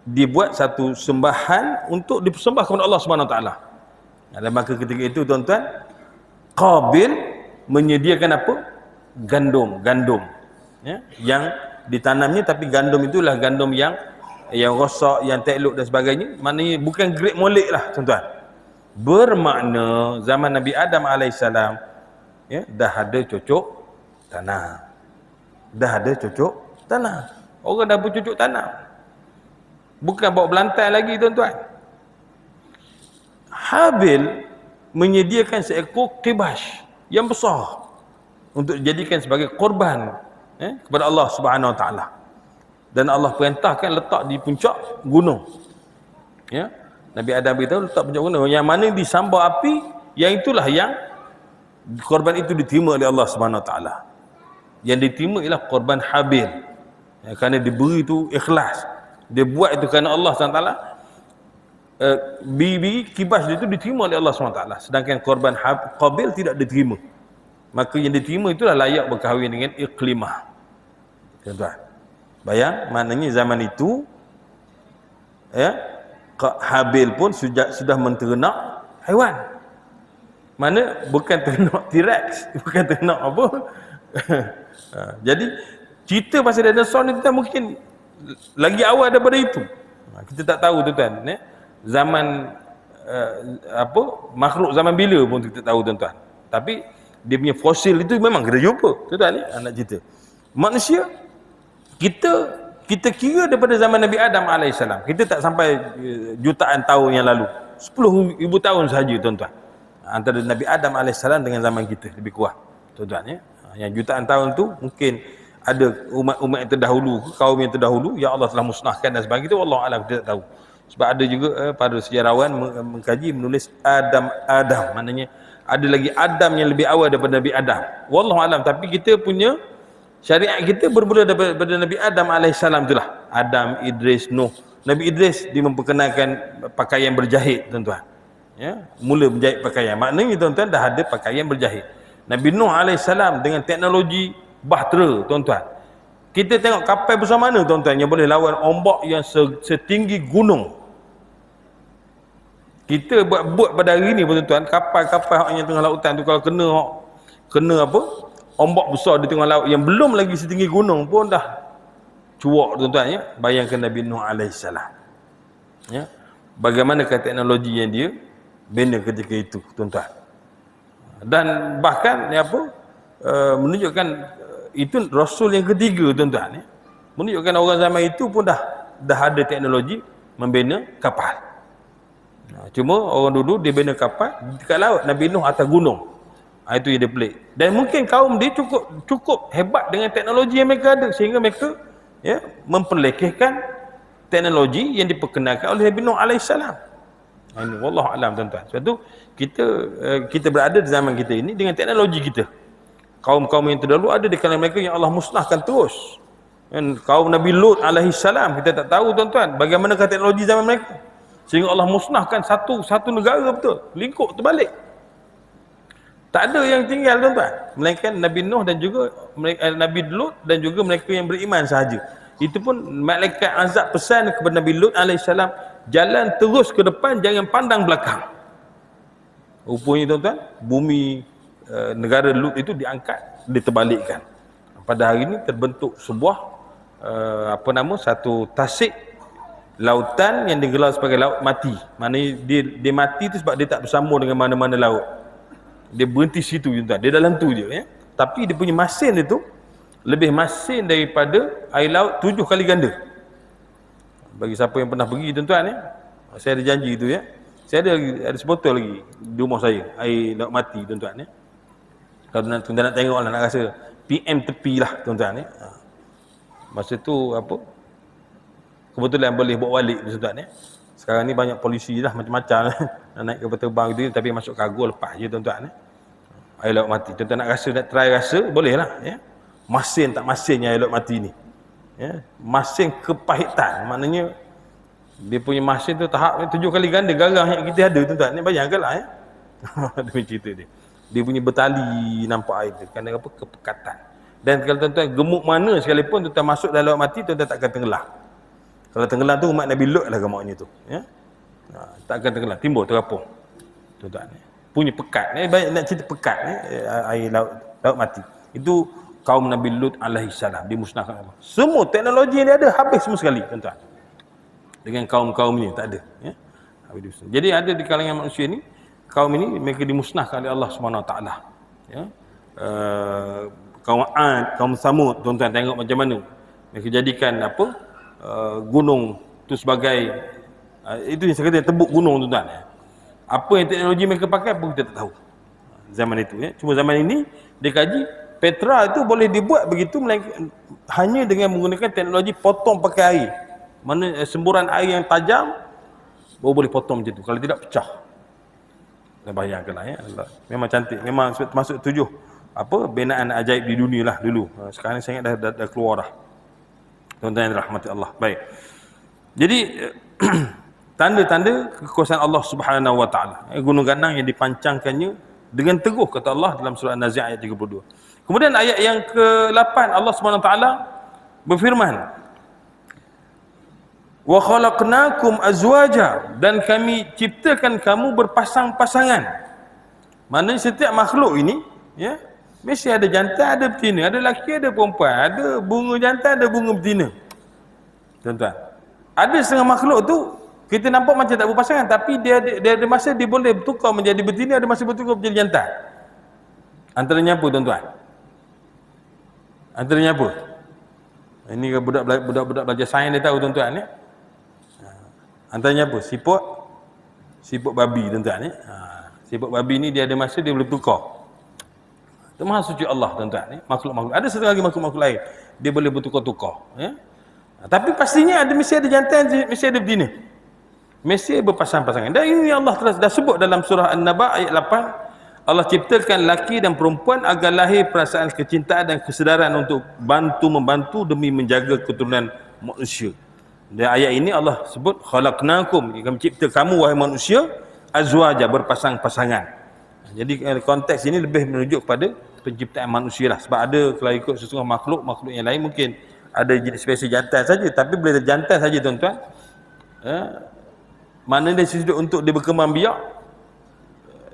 dibuat satu sembahan untuk dipersembah kepada Allah SWT. Dan maka ketika itu tuan-tuan, Qabil menyediakan apa? gandum ya, yang ditanamnya, tapi gandum itulah gandum yang rosak, yang takluk dan sebagainya, maknanya bukan grade molek lah tuan-tuan. Bermakna zaman Nabi Adam alaihissalam ya, dah ada cocok tanah. Orang dah bercocok tanam, bukan bawa belantai lagi tuan-tuan. Habil menyediakan seekor kibash yang besar untuk dijadikan sebagai korban kepada Allah Subhanahu Wa Taala, dan Allah perintahkan letak di puncak gunung ya. Nabi Adam beritahu letak puncak gunung, yang mana disambar api, yang itulah yang korban itu diterima oleh Allah Subhanahu Wa Taala. Yang diterima ialah korban Habil ya, kerana diberi itu ikhlas, dia buat itu kerana Allah Subhanahu Wa Taala. Bibi kibas dia itu diterima oleh Allah SWT, sedangkan korban Qabil tidak diterima. Maka yang diterima itulah layak berkahwin dengan Iqlimah. Tuan-tuan, bayang, maknanya zaman itu ya, Habil pun sudah menternak haiwan. Mana bukan ternak T-Rex, bukan ternak apa. Jadi cerita pasal dinosaur ni kita mungkin lagi awal daripada itu. Kita tak tahu tuan-tuan ya. Zaman makhluk zaman bila pun kita tahu tuan-tuan, tapi dia punya fosil itu memang kita jumpa tuan-tuan ni. Anak cerita manusia kita kira daripada zaman Nabi Adam alaihissalam, kita tak sampai jutaan tahun yang lalu, 10,000 tahun sahaja tuan-tuan, antara Nabi Adam alaihissalam dengan zaman kita lebih kurang tuan-tuan ya. Yang jutaan tahun tu mungkin ada umat-umat yang terdahulu, kaum yang terdahulu yang Allah telah musnahkan dan sebagainya, wallahu alam, kita tak tahu. Sebab ada juga para sejarawan mengkaji, menulis Adam, maknanya ada lagi Adam yang lebih awal daripada Nabi Adam, wallahu alam. Tapi kita punya syariat kita bermula daripada Nabi Adam alaihissalam itulah. Adam, Idris, Nuh. Nabi Idris dia memperkenalkan pakaian berjahit tuan-tuan ya, mula berjahit pakaian, maknanya tuan-tuan dah ada pakaian berjahit. Nabi Nuh alaihissalam dengan teknologi bahtera tuan-tuan. Kita tengok kapal besar mana tuan-tuan yang boleh lawan ombak yang setinggi gunung. Kita buat pada hari ni tuan-tuan, kapal-kapal yang tengah lautan tu kalau kena ombak besar di tengah laut yang belum lagi setinggi gunung pun dah cuak tuan-tuan ya. Bayangkan Nabi Nuh alaihissalam ya, bagaimanakah teknologi yang dia bina ketika itu tuan-tuan. Dan bahkan menunjukkan itu Rasul yang ketiga tuan-tuan ya. Menunjukkan orang zaman itu pun dah ada teknologi membina kapal. Cuma orang dulu dia bina kapal dekat laut, Nabi Nuh atas gunung. Itu yang dia pelik. Dan mungkin kaum dia cukup hebat dengan teknologi yang mereka ada, sehingga mereka ya memperlekehkan teknologi yang diperkenalkan oleh Nabi Nuh alaihissalam. Ini wallahu alam tuan-tuan. Sebab tu kita berada di zaman kita ini dengan teknologi kita. Kaum-kaum yang terdahulu ada di kalangan mereka yang Allah musnahkan terus. Dan kaum Nabi Lut alaihissalam, kita tak tahu tuan-tuan bagaimanakah teknologi zaman mereka, sehingga Allah musnahkan satu negara betul, lingkup terbalik. Tak ada yang tinggal tuan-tuan, melainkan Nabi Nuh dan juga Nabi Lut dan juga mereka yang beriman sahaja. Itu pun malaikat azab pesan kepada Nabi Lut alaihissalam, jalan terus ke depan, jangan pandang belakang. Rupanya tuan-tuan, bumi negara Lut itu diangkat, diterbalikkan. Pada hari ini terbentuk sebuah satu tasik lautan yang digelar sebagai laut mati. Maknanya dia mati tu sebab dia tak bersambung dengan mana-mana laut. Dia berhenti situ tuan-tuan. Dia dalam tu je ya. Tapi dia punya masin dia tu lebih masin daripada air laut 7 kali ganda. Bagi siapa yang pernah pergi tuan-tuan ya, saya ada janji tu ya. Saya ada sebotol lagi di rumah saya, air laut mati tuan-tuan ya. Kalau tuan-tuan nak tengok lah, nak rasa PM tepi lah tuan-tuan ya. Masa tu kebetulan boleh bawa balik tuan-tuan ya. Sekarang ni banyak polisi dah macam-macam nak naik kapal terbang gitu, tapi masuk kargo lepas je tuan-tuan ya. Air laut mati. Tuan-tuan nak try rasa boleh lah ya. Masin tak masinnya air laut mati ni. Ya, masin kepahitan, maknanya dia punya masin tu tahap 7 kali ganda garam yang kita ada tuan-tuan. Ni bayangkanlah ya. Demi cerita dia. Dia punya bertali nampak air tu kerana apa? Kepekatan. Dan kalau tuan-tuan gemuk mana sekalipun tuan-tuan masuk dalam laut mati, tuan-tuan takkan tenggelam. Kalau tenggelam tu umat Nabi Lut lah gemuknya tu ya. Takkan tenggelam, timbul terapung tuan-tuan. Punya pekat ni, banyak nak cerita pekat ni, air laut mati. Itu kaum Nabi Lut alaihi salam dimusnahkan Allah. Semua teknologi yang dia ada habis semua sekali, tuan-tuan. Dengan kaum-kaum ni tak ada, ya. Jadi ada di kalangan manusia ni, kaum ini mereka dimusnahkan oleh Allah Subhanahu Wa Taala, ya. Kaum Ad, kaum Samud, tuan-tuan tengok macam mana mereka jadikan apa gunung tu sebagai itu yang saya kata tebuk gunung, tuan-tuan. Apa yang teknologi mereka pakai pun kita tak tahu zaman itu, ya. Cuma zaman ini dia kaji Petra itu boleh dibuat begitu hanya dengan menggunakan teknologi potong pakai air. Mana semburan air yang tajam baru boleh potong macam tu. Kalau tidak pecah. Dah bayangkanlah, ya. Memang cantik. Memang termasuk 7 binaan ajaib di dunia lah dulu. Sekarang ni saya ingat dah keluar dah. Tuan-tuan yang dirahmati Allah. Baik. Jadi tanda-tanda kekuasaan Allah Subhanahu Wa Taala. Gunung ganang yang dipancangkannya dengan teguh, kata Allah dalam surah An-Nazi'at ayat 32. Kemudian ayat yang ke-8 Allah Subhanahu Wa Taala berfirman, wa khalaqnakum azwaja, dan kami ciptakan kamu berpasang-pasangan. Maknanya setiap makhluk ini, ya, mesti ada jantan, ada betina, ada lelaki, ada perempuan, ada bunga jantan, ada bunga betina. Tuan-tuan, ada setengah makhluk tu kita nampak macam tak berpasangan, tapi dia ada masa dia boleh bertukar menjadi betina, ada masa bertukar menjadi jantan. Antaranya apa, tuan-tuan? Antaranya apa? Ini budak-budak belajar sains dia tahu, tuan-tuan, ya. Antaranya apa? Siput babi, tuan-tuan, ya. Siput babi ni dia ada masa dia boleh bertukar. Itu maha suci Allah, tuan-tuan, ya. Makhluk-makhluk. Ada satu lagi makhluk-makhluk lain, dia boleh bertukar-tukar, ya. Tapi pastinya mesti ada jantan, mesti ada betina. Mesti berpasang-pasangan. Dan ini Allah telah dah sebut dalam surah An-Naba ayat 8. Allah ciptakan laki dan perempuan agar lahir perasaan kecintaan dan kesedaran untuk membantu demi menjaga keturunan manusia. Dan ayat ini Allah sebut khalaqnakum, kami cipta kamu wahai manusia azwaja, berpasang-pasangan. Jadi konteks ini lebih menunjuk pada penciptaan manusia lah. Sebab ada kalau ikut sesungguh makhluk yang lain mungkin ada jenis spesies jantan saja, tapi boleh jantan saja, tuan-tuan. Mana dia sesudah untuk dia berkembang biak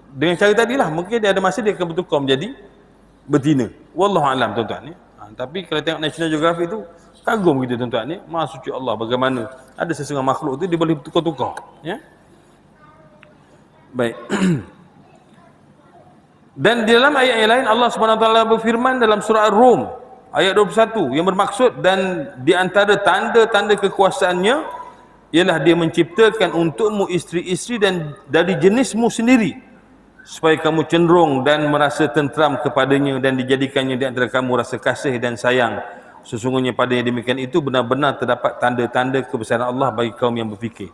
dengan cara tadilah, mungkin dia ada masa dia akan bertukar menjadi betina. Wallahu alam, tuan-tuan, ya. Tapi kalau tengok National Geographic tu kagum kita, tuan-tuan, ya. Maha suci Allah bagaimana ada sesungguh makhluk tu dia boleh bertukar-tukar, ya. Baik. Dan di dalam ayat yang lain Allah Subhanahu Wa Taala berfirman dalam surah Ar-Rum ayat 21 yang bermaksud, dan di antara tanda-tanda kekuasaannya ialah dia menciptakan untukmu isteri-isteri dan dari jenismu sendiri, supaya kamu cenderung dan merasa tenteram kepadanya, dan dijadikannya di antara kamu rasa kasih dan sayang. Sesungguhnya pada yang demikian itu benar-benar terdapat tanda-tanda kebesaran Allah bagi kaum yang berfikir.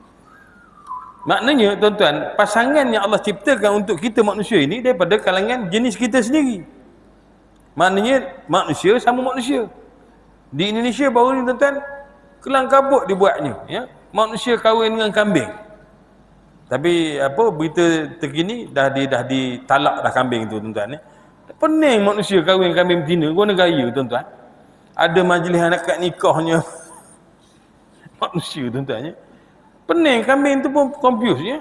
Maknanya, tuan-tuan, pasangan yang Allah ciptakan untuk kita manusia ini daripada kalangan jenis kita sendiri. Maknanya manusia sama manusia. Di Indonesia baru ni, tuan-tuan, kelang kabut dibuatnya, ya. Manusia kahwin dengan kambing. Tapi berita terkini dah ditalak dah kambing tu, tuan-tuan, ya. Pening manusia kahwin kambing betina, guna gaya, tuan-tuan. Ada majlis anak kat nikahnya manusia, tuan-tuan, ya. Pening kambing tu pun confused, ya.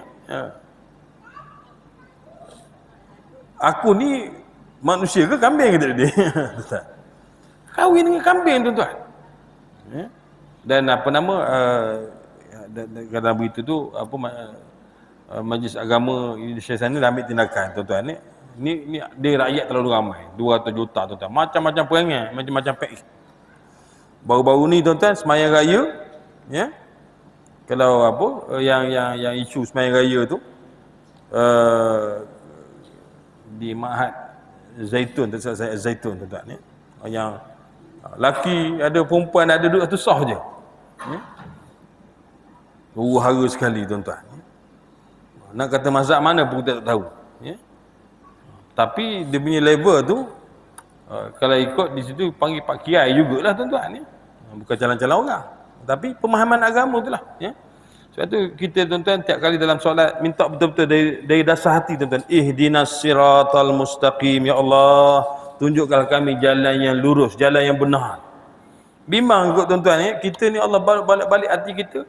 Aku ni manusia ke kambing kata dia. Kahwin dengan kambing, tuan-tuan, ya. Dan dalam berita tu Majlis Agama Indonesia sana dah ambil tindakan, tuan-tuan, ya. Ni dia rakyat terlalu ramai, 200 juta, tuan-tuan. Macam-macam perangai, macam-macam pek. Baru-baru ni, tuan-tuan, Semayang Raya, ya. Kalau yang isu Semayang Raya tu di Ma'had Zaitun, Zaitun, tuan-tuan, ya. Yang laki ada, perempuan ada, duduk satu sah je, ya. Huru-hara sekali, tuan-tuan, ya. Nak kata mazhab mana pun kita tak tahu, ya. Tapi dia punya level tu kalau ikut di situ panggil Pak Kiai jugalah, tuan-tuan, ya. Bukan calon-calon orang, tapi pemahaman agama itulah, ya. Sebab tu kita, tuan-tuan, tiap kali dalam solat minta betul-betul dari dasar hati, tuan-tuan, ihdinas siratal mustaqim, ya Allah, tunjukkanlah kami jalan yang lurus, jalan yang benar. Bimbang kot, tuan-tuan, ya. Kita ni Allah balik hati kita.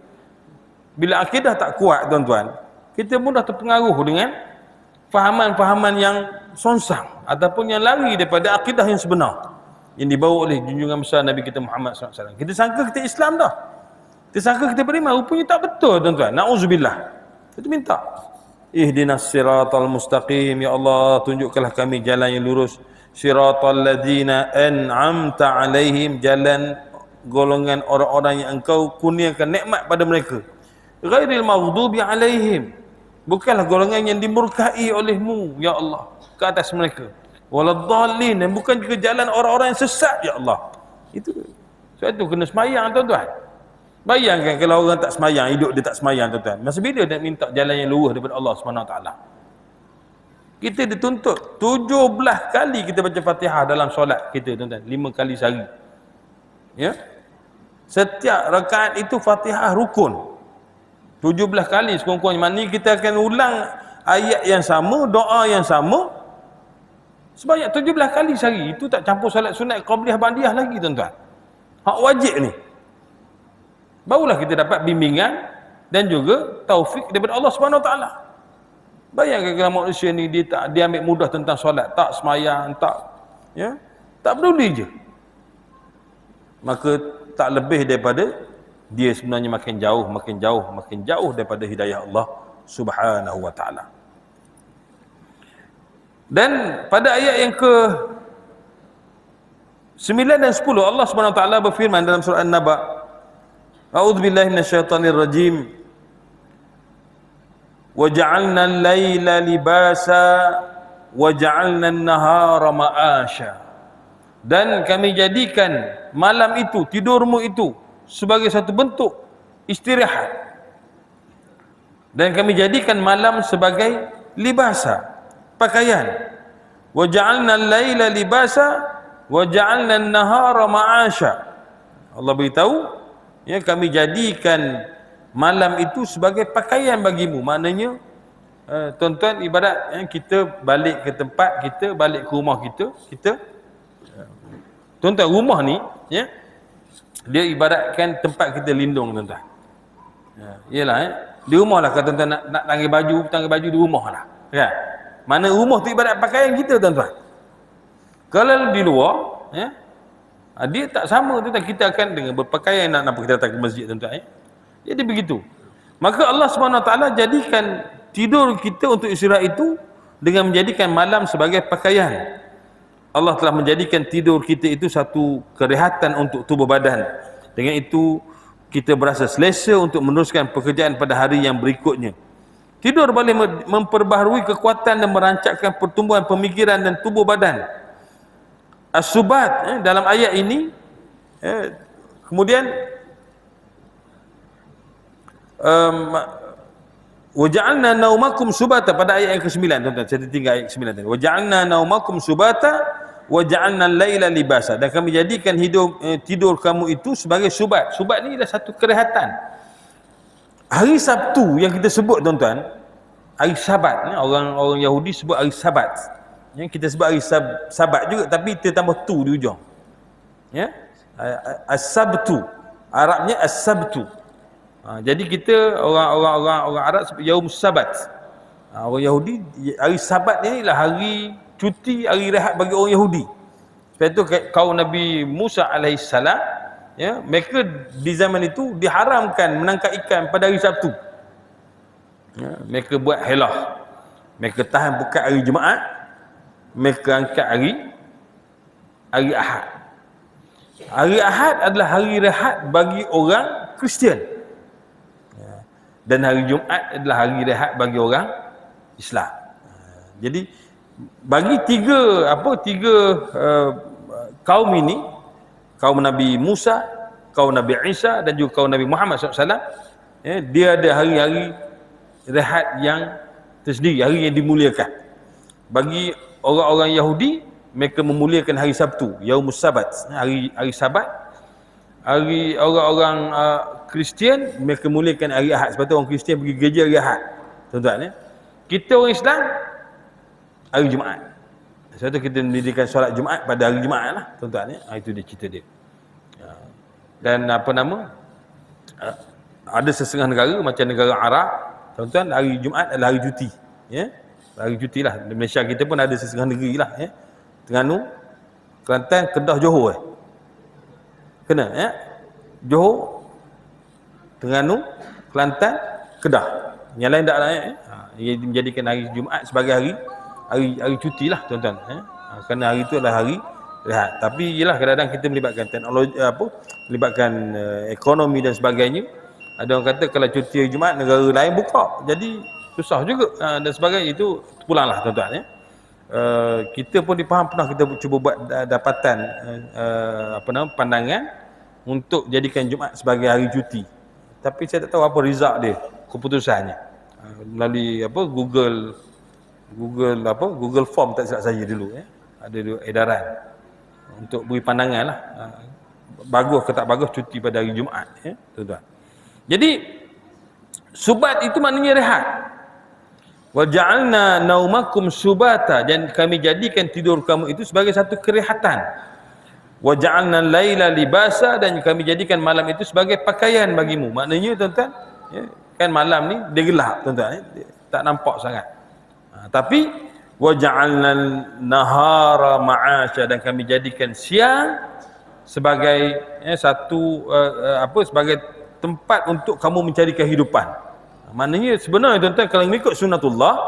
Bila akidah tak kuat, tuan-tuan, kita mudah terpengaruh dengan fahaman-fahaman yang sonsang ataupun yang lari daripada akidah yang sebenar. yang dibawa oleh junjungan besar Nabi kita Muhammad SAW. Kita sangka kita Islam dah. Kita sangka kita beriman, rupanya tak betul tuan-tuan. Na'udzubillah. Kita minta. Ihdinas siratal mustaqim, ya Allah, tunjukkanlah kami jalan yang lurus. Siratal ladzina an'amta alaihim, jalan golongan orang-orang yang engkau kurniakan nikmat pada mereka. Ghairil maghdubi alaihim, bukanlah golongan yang dimurkai olehmu ya Allah ke atas mereka. Waladdallin, dan bukan juga jalan orang-orang yang sesat ya Allah. Itu sebab itu kena semayang tuan-tuan. Bayangkan kalau orang tak semayang, hidup dia tak semayang tuan-tuan, masa bila nak minta jalan yang lurus daripada Allah SWT? Kita dituntut 17 kali kita baca Fatihah dalam solat kita tuan-tuan, 5 kali sehari. Ya, setiap rakaat itu Fatihah rukun 17 kali sekurang-kurangnya. Maknanya kita akan ulang ayat yang sama, doa yang sama sebanyak 17 kali sehari. Itu tak campur solat sunat, qabliyah, ba'diyah lagi tuan-tuan. Hak wajib ni. Barulah kita dapat bimbingan dan juga taufik daripada Allah SWT. Bayangkan kalau manusia ni dia ambil mudah tentang solat, tak semayang, tak peduli je, maka tak lebih daripada dia sebenarnya makin jauh daripada hidayah Allah Subhanahu wa taala. Dan pada ayat yang ke 9 dan 10 Allah Subhanahu wa taala berfirman dalam surah An-Naba, A'udzubillahi minasyaitonir rajim. Wa ja'alna al-laila libasa wa ja'alna an-nahara ma'asha. Dan kami jadikan malam itu, tidurmu itu, sebagai satu bentuk istirahat. Dan kami jadikan malam sebagai libasa, pakaian. Wa ja'alna al-laila libasa wa ja'alna an-nahara ma'asha. Allah beritahu, ya, kami jadikan malam itu sebagai pakaian bagimu. Maknanya tuan-tuan, ibarat kita balik ke tempat kita, balik ke rumah kita, tuan-tuan, rumah ni ya, dia ibaratkan tempat kita lindung tuan-tuan. Yalah, di rumah lah kalau tuan-tuan nak tanggal baju di rumah lah kan. Mana rumah tu ibarat pakaian kita tuan-tuan. Kalau di luar dia tak sama tuan-tuan, kita akan dengan berpakaian nak nampak kita datang ke masjid tuan-tuan. Jadi begitu. Maka Allah SWT jadikan tidur kita untuk istirahat itu dengan menjadikan malam sebagai pakaian. Allah telah menjadikan tidur kita itu satu kerehatan untuk tubuh badan. Dengan itu kita berasa selesa untuk meneruskan pekerjaan pada hari yang berikutnya. Tidur boleh memperbaharui kekuatan dan merancangkan pertumbuhan pemikiran dan tubuh badan. As-subat dalam ayat ini, kemudian waja'alna naumakum subata pada ayat yang ke-9 tuan-tuan. Saya tinggal ayat ke-9 tadi. Waja'alna naumakum subata waja'alna al-laila libasa. Dan kami jadikan tidur kamu itu sebagai subat. Subat ni adalah satu kerehatan. Hari Sabtu yang kita sebut tuan-tuan, hari Sabat, orang Yahudi sebut hari Sabat. Kita sebut hari Sabat juga, tapi kita tambah tu di ujung. Ya, As-Sabtu. Arabnya As-Sabtu. Jadi kita orang Arab sebut Yaum Sabat. Orang Yahudi hari Sabat ni lah hari cuti, hari rehat bagi orang Yahudi. Sebab itu kaum Nabi Musa alaihissalam, ya, mereka di zaman itu diharamkan menangkap ikan pada hari Sabtu. Ya, mereka buat helah. Mereka tahan buka hari Jumaat, mereka angkat hari Ahad. Hari Ahad adalah hari rehat bagi orang Kristian. Dan hari Jumaat adalah hari rehat bagi orang Islam. Jadi bagi tiga kaum ini, kaum Nabi Musa, kaum Nabi Isa dan juga kaum Nabi Muhammad SAW, dia ada hari-hari rehat yang tersendiri, hari yang dimuliakan. Bagi orang-orang Yahudi, mereka memuliakan hari Sabtu, Yaumus Sabat, hari Sabat. Hari orang-orang Kristian, mereka muliakan hari Ahad. Sebab tu orang Kristian pergi gereja hari Ahad tuan-tuan. Kita orang Islam hari Jumaat. Sebab tu kita mendirikan solat Jumaat pada hari Jumaat lah tuan-tuan. Itu dia cerita dia. Dan ada setengah negara macam negara Arab tuan-tuan, hari Jumaat adalah hari cuti. Ya, hari cuti lah. Di Malaysia kita pun ada setengah negeri lah, Terengganu, Kelantan, Kedah, Johor kena ya. Johor, Terengganu, Kelantan, Kedah. Yang lain tak naik Ia menjadikan hari Jumaat sebagai hari cuti lah tuan-tuan kerana hari itu adalah hari rehat. Tapi ialah kadang-kadang kita melibatkan teknologi melibatkan ekonomi dan sebagainya. Ada orang kata kalau cuti hari Jumaat negara lain buka, jadi susah juga dan sebagainya. Itu pulanglah tuan-tuan kita pun pernah kita cuba buat dapatan pandangan untuk jadikan Jumaat sebagai hari cuti, tapi saya tak tahu apa result dia, keputusannya melalui Google Form tak silap saya dulu ada edaran untuk beri pandangan lah bagus ke tak bagus cuti pada hari Jumaat tuan-tuan. Jadi subat itu maknanya rehat. Wa ja'alna naumakum subata, dan kami jadikan tidur kamu itu sebagai satu kerehatan. Wa ja'alna laila libasa, dan kami jadikan malam itu sebagai pakaian bagimu. Maknanya tuan-tuan kan malam ni dia gelap tuan-tuan tak nampak sangat tapi wa ja'alna nahara ma'asya, dan kami jadikan siang sebagai sebagai tempat untuk kamu mencari kehidupan. Maknanya sebenarnya tuan-tuan kalau mengikut sunnatullah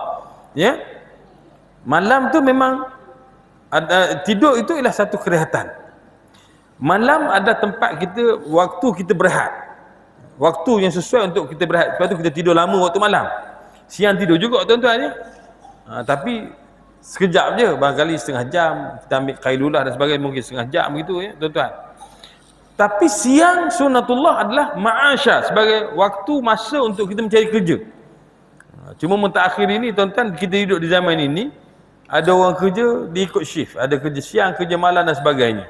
malam tu memang tidur itu ialah satu kerehatan. Malam ada tempat kita, waktu kita berehat, waktu yang sesuai untuk kita berehat. Sebab tu kita tidur lama waktu malam. Siang tidur juga tuan-tuan tapi sekejap je, barangkali setengah jam kita ambil qailulah dan sebagainya, mungkin setengah jam begitu tuan-tuan. Tapi siang sunnatullah adalah ma'asya, sebagai waktu masa untuk kita mencari kerja. Cuma mutakhir ini tuan-tuan, kita hidup di zaman ini ada orang kerja diikut shift, ada kerja siang, kerja malam dan sebagainya.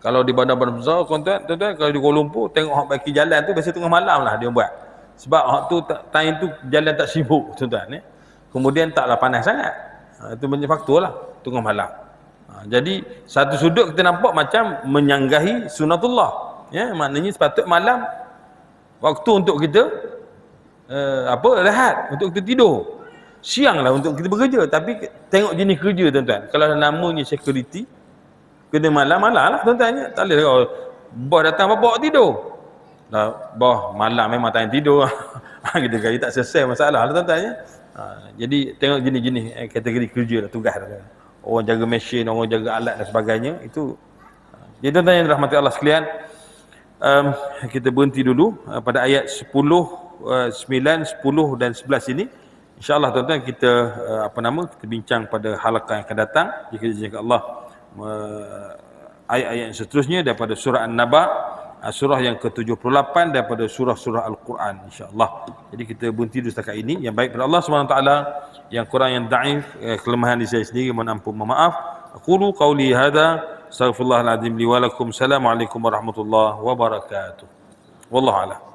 Kalau di bandar-bandar besar tuan-tuan, kalau di Kuala Lumpur tengok hak baki jalan tu biasa tengah malam lah dia buat. Sebab hak tu time tu jalan tak sibuk tuan-tuan Kemudian taklah panas sangat. Itu banyak faktor lah tengah malam. Jadi satu sudut kita nampak macam menyanggahi sunnatullah maknanya sepatut malam waktu untuk kita rehat, untuk kita tidur. Siang lah untuk kita bekerja, tapi tengok jenis kerja tuan-tuan. Kalau namanya security kena malam-malam lah tuan-tuan tak boleh bos datang bawa tidur lah, bos malam memang tak tidur kita kata tak selesai masalah lah tuan-tuan jadi tengok jenis-jenis kategori kerja lah, tugas lah. Orang jaga mesin, orang jaga alat dan sebagainya. Itu jadi tuan-tuan yang dirahmati Allah sekalian, kita berhenti dulu pada ayat 10, 9, 10 dan 11 ini. InsyaAllah tuan-tuan kita kita bincang pada halaqah yang akan datang jika diizinkan Allah, ayat-ayat yang seterusnya daripada surah An-Naba, surah yang ke-78 daripada surah-surah Al-Quran, insya-Allah. Jadi kita berhenti dulu setakat ini. Yang baik pada Allah SWT, yang kurang, yang daif, kelemahan di saya sendiri, mohon ampun, mohon maaf. Aqulu qawli hadza, astaghfirullahal azim li wa lakum. Assalamualaikum warahmatullahi wabarakatuh. Wallahu a'lam.